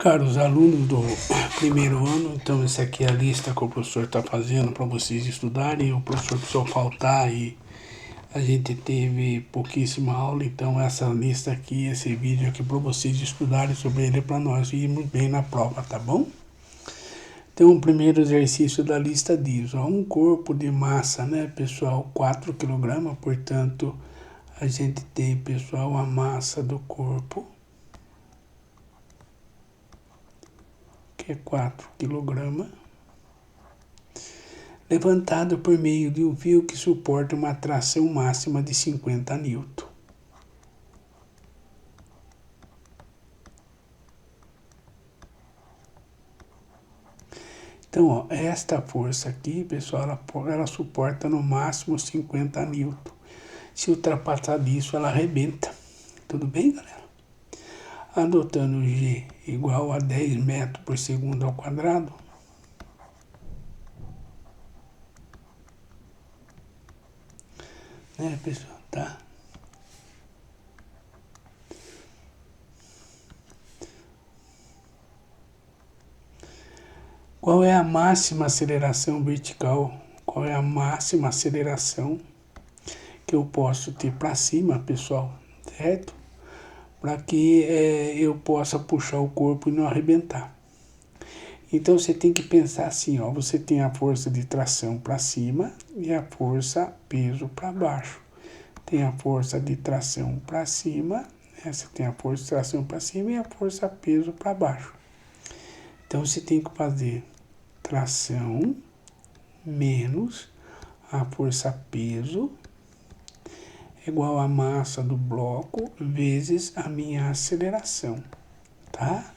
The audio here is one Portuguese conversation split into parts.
Caros alunos do primeiro ano, então essa aqui é a lista que o professor está fazendo para vocês estudarem. O professor precisou faltar e a gente teve pouquíssima aula, então essa lista aqui, esse vídeo aqui para vocês estudarem sobre ele para nós irmos bem na prova, tá bom? Então o primeiro exercício da lista diz, ó, um corpo de massa, né, pessoal, 4 kg, portanto a gente tem, pessoal, a massa do corpo, que é 4 kg, levantado por meio de um fio que suporta uma tração máxima de 50 N. Então, ó, esta força aqui, pessoal, ela suporta no máximo 50 N. Se ultrapassar disso, ela arrebenta. Tudo bem, galera? Adotando G igual a 10 metros por segundo ao quadrado, né, pessoal, tá? Qual é a máxima aceleração vertical? Qual é a máxima aceleração que eu posso ter para cima, pessoal, certo? Para que eu possa puxar o corpo e não arrebentar. Então você tem que pensar assim, ó, você tem a força de tração para cima e a força peso para baixo. Tem a força de tração para cima, né? Você tem a força de tração para cima e a força peso para baixo. Então você tem que fazer tração menos a força peso igual a massa do bloco vezes a minha aceleração, tá?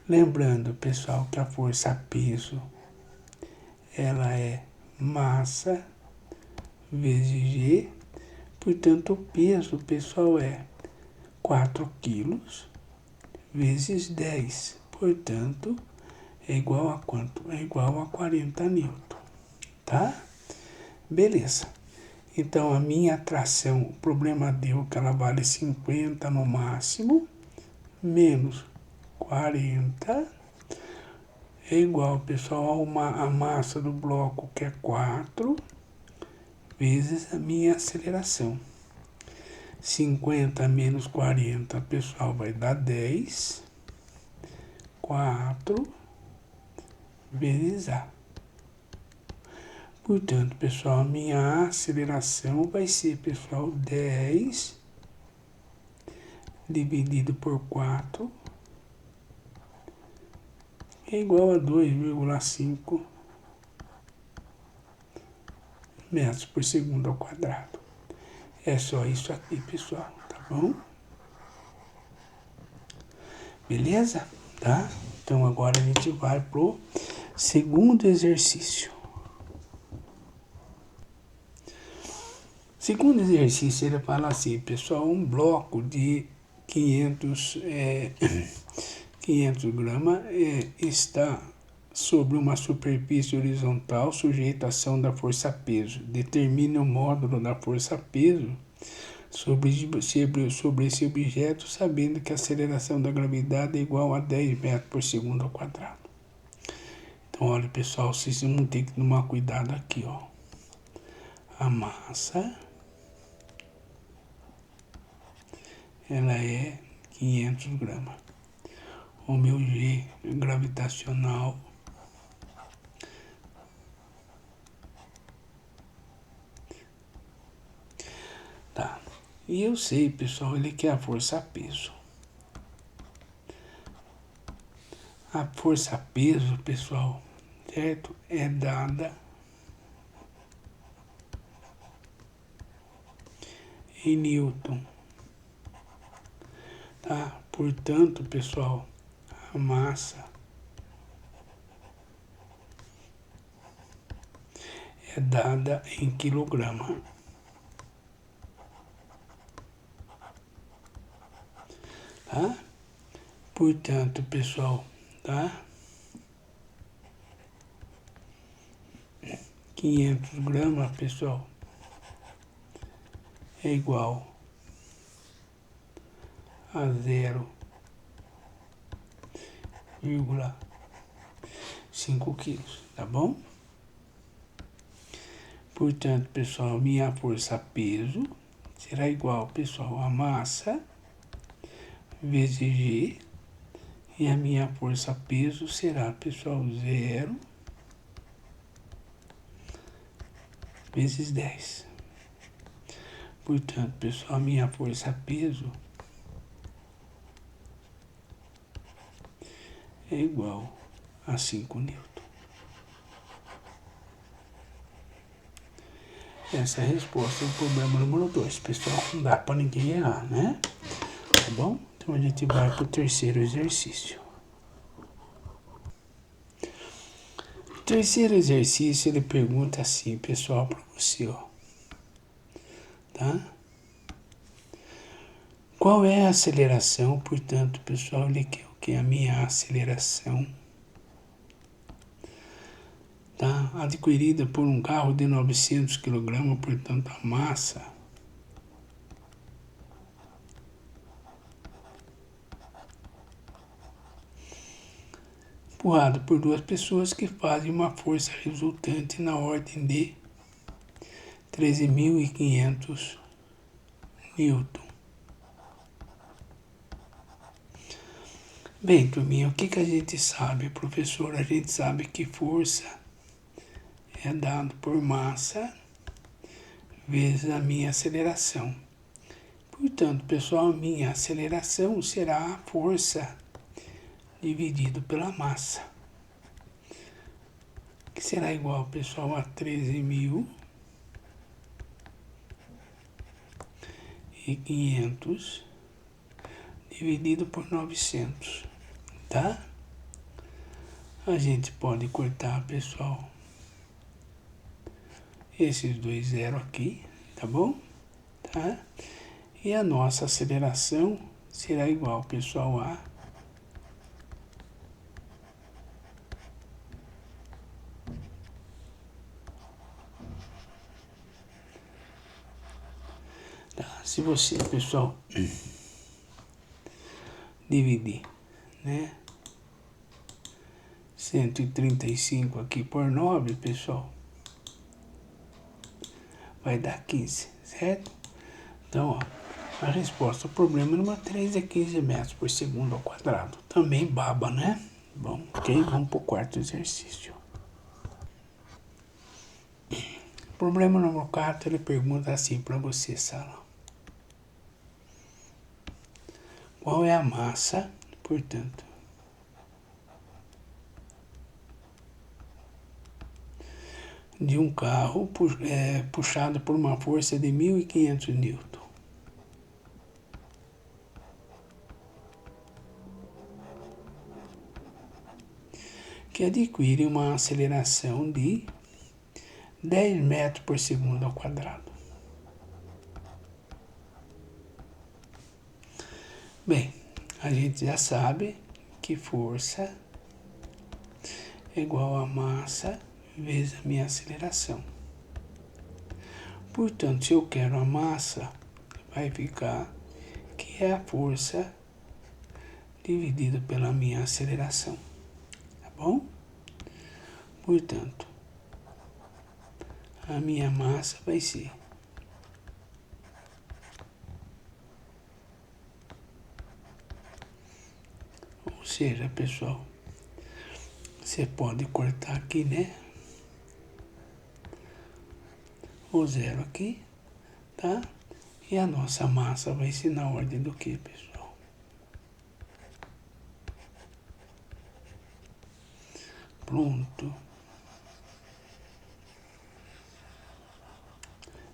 Lembrando, pessoal, que a força peso ela é massa vezes G, portanto o peso, pessoal, é 4 quilos vezes 10, portanto é igual a quanto? É igual a 40 newton, tá? Beleza. Então a minha tração, o problema deu que ela vale 50 no máximo, menos 40 é igual, pessoal, a massa do bloco, que é 4, vezes a minha aceleração. 50 menos 40, pessoal, vai dar 10. 4 vezes A. Portanto, pessoal, a minha aceleração vai ser, pessoal, 10 dividido por 4 é igual a 2,5 metros por segundo ao quadrado. É só isso aqui, pessoal, tá bom? Beleza? Tá? Então agora a gente vai pro segundo exercício. Segundo exercício, ele fala assim, pessoal, um bloco de 500 gramas está sobre uma superfície horizontal sujeita à ação da força-peso. Determine o módulo da força-peso sobre esse objeto, sabendo que a aceleração da gravidade é igual a 10 metros por segundo ao quadrado. Então, olha, pessoal, vocês vão ter que tomar cuidado aqui, ó. A massa, ela é 500 gramas. O meu G gravitacional tá. E eu sei, pessoal, ele quer a força-peso. A força-peso, pessoal, certo? É dada em Newton, tá? Portanto, pessoal, a massa é dada em quilograma. Tá? Portanto, pessoal, tá? 500 gramas, pessoal, é igual a 5 quilos, tá bom? Portanto, pessoal, minha força peso será igual, pessoal, a massa vezes G. E a minha força peso será, pessoal, 0 vezes 10. Portanto, pessoal, a minha força peso é igual a 5 newton. Essa é a resposta do problema número 2, pessoal. Não dá para ninguém errar, né? Tá bom? Então a gente vai para o terceiro exercício. O terceiro exercício, ele pergunta assim, pessoal, para você, ó. Tá? Qual é a aceleração? Portanto, pessoal, ele quer o que? A minha aceleração, tá? Adquirida por um carro de 900 kg, portanto, a massa empurrado por duas pessoas que fazem uma força resultante na ordem de 13.500 newton. Bem, turminha, o que a gente sabe, professor? A gente sabe que força é dado por massa vezes a minha aceleração. Portanto, pessoal, a minha aceleração será a força dividido pela massa, que será igual, pessoal, a 13.500 dividido por 900, tá? A gente pode cortar, pessoal, esses dois zeros aqui, tá bom? Tá? E a nossa aceleração será igual, pessoal, a se você, pessoal, dividir, né, 135 aqui por 9, pessoal, vai dar 15, certo? Então, ó, a resposta ao problema número 3 é 15 metros por segundo ao quadrado. Também baba, né? Bom, ok? Vamos para o quarto exercício. Problema número 4, ele pergunta assim para você, sala. Qual é a massa, portanto, de um carro puxado por uma força de 1.500 newton? Que adquire uma aceleração de 10 metros por segundo ao quadrado. Bem, a gente já sabe que força é igual a massa vezes a minha aceleração. Portanto, se eu quero a massa, vai ficar que é a força dividido pela minha aceleração, tá bom? Portanto, a minha massa vai ser ou seja, pessoal, você pode cortar aqui, né? O zero aqui, tá? E a nossa massa vai ser na ordem do que, pessoal? Pronto.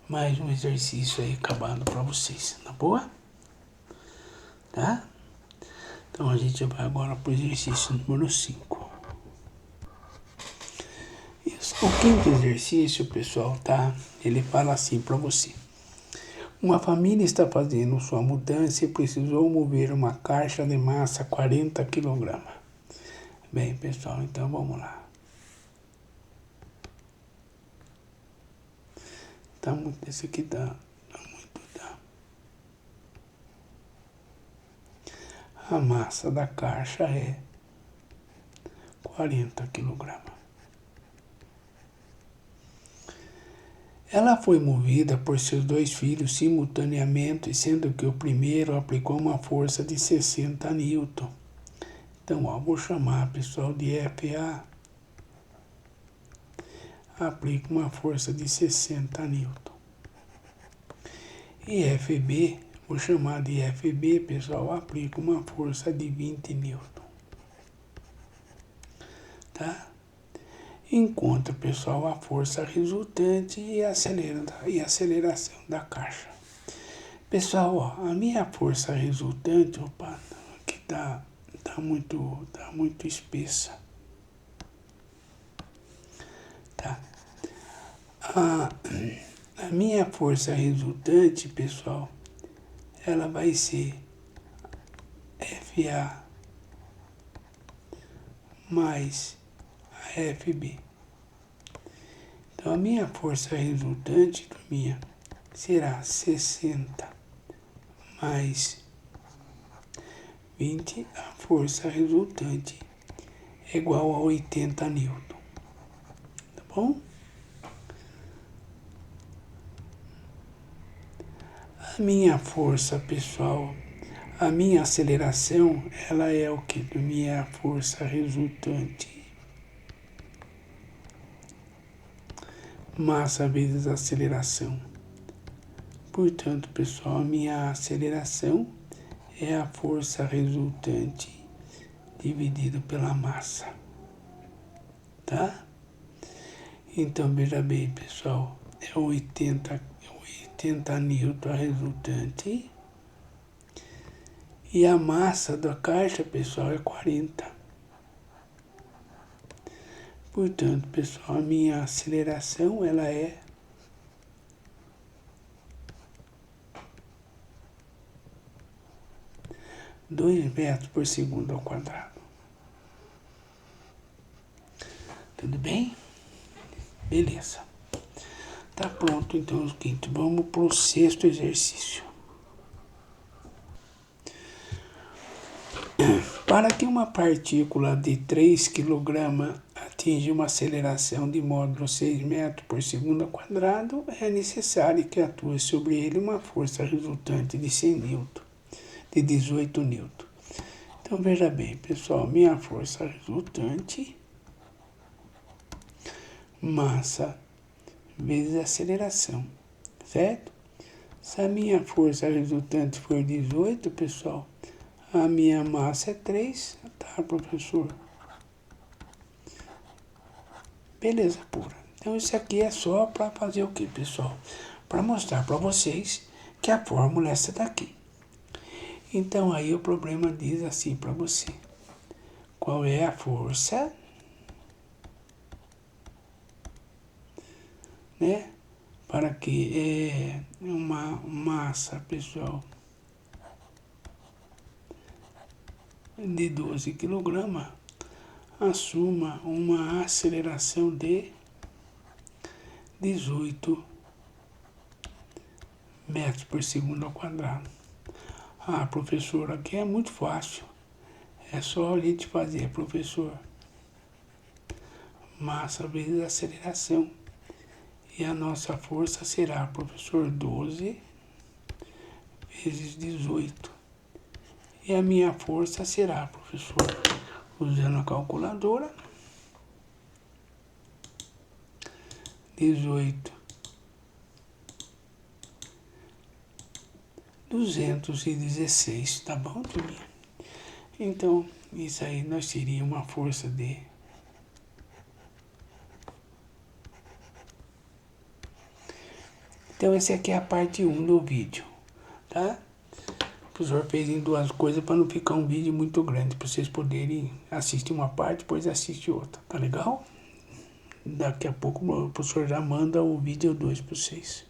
Mais um exercício aí acabado para vocês, tá boa? Tá? Então a gente vai agora para o exercício número 5. O quinto exercício, pessoal, tá? Ele fala assim para você. Uma família está fazendo sua mudança e precisou mover uma caixa de massa 40 kg. Bem, pessoal, então vamos lá. Tá muito, esse aqui tá muito, tá? A massa da caixa é 40 kg. Ela foi movida por seus 2 filhos simultaneamente, sendo que o primeiro aplicou uma força de 60 N. Então, ó, vou chamar, pessoal, de FA. Aplica uma força de 60 N. E FB, vou chamar de FB, pessoal, aplica uma força de 20 N. Tá? Encontra, pessoal, a força resultante e a aceleração da caixa. Pessoal, ó, a minha força resultante, opa, aqui tá muito espessa. Tá? A minha força resultante, pessoal, ela vai ser FA mais a FB. Então, a minha força resultante, turminha, será 60 mais 20, a força resultante é igual a 80 N. Tá bom? A minha força, pessoal, a minha aceleração, ela é o que? Minha força resultante. Massa vezes aceleração. Portanto, pessoal, a minha aceleração é a força resultante dividido pela massa. Tá? Então, veja bem, pessoal, é 80 N a resultante. E a massa da caixa, pessoal, é 40. Portanto, pessoal, a minha aceleração, ela é 2 metros por segundo ao quadrado. Tudo bem? Beleza. Tá pronto, então, o quinto. Vamos para o 6º exercício. Para que uma partícula de 3 kg atinja uma aceleração de módulo 6 metros por segundo ao quadrado, é necessário que atue sobre ele uma força resultante de 100 N, de 18 N. Então, veja bem, pessoal, minha força resultante, massa vezes aceleração, certo? Se a minha força resultante for 18, pessoal, a minha massa é 3, tá, professor? Beleza pura. Então, isso aqui é só para fazer o que, pessoal? Para mostrar para vocês que a fórmula é essa daqui. Então, aí o problema diz assim para você. Qual é a força, né? Para que uma massa, pessoal, de 12 kg assuma uma aceleração de 18 metros por segundo ao quadrado. Ah, professor, aqui é muito fácil. É só a gente fazer, professor. Massa vezes aceleração. E a nossa força será, professor, 12 vezes 18. E a minha força será, professor, usando a calculadora, 18, 216, tá bom, turminha? Então, isso aí nós teríamos uma força de... Então, essa aqui é a parte 1 do vídeo, tá? O professor fez em 2 coisas para não ficar um vídeo muito grande, para vocês poderem assistir uma parte, depois assistir outra, tá legal? Daqui a pouco o professor já manda o vídeo 2 para vocês.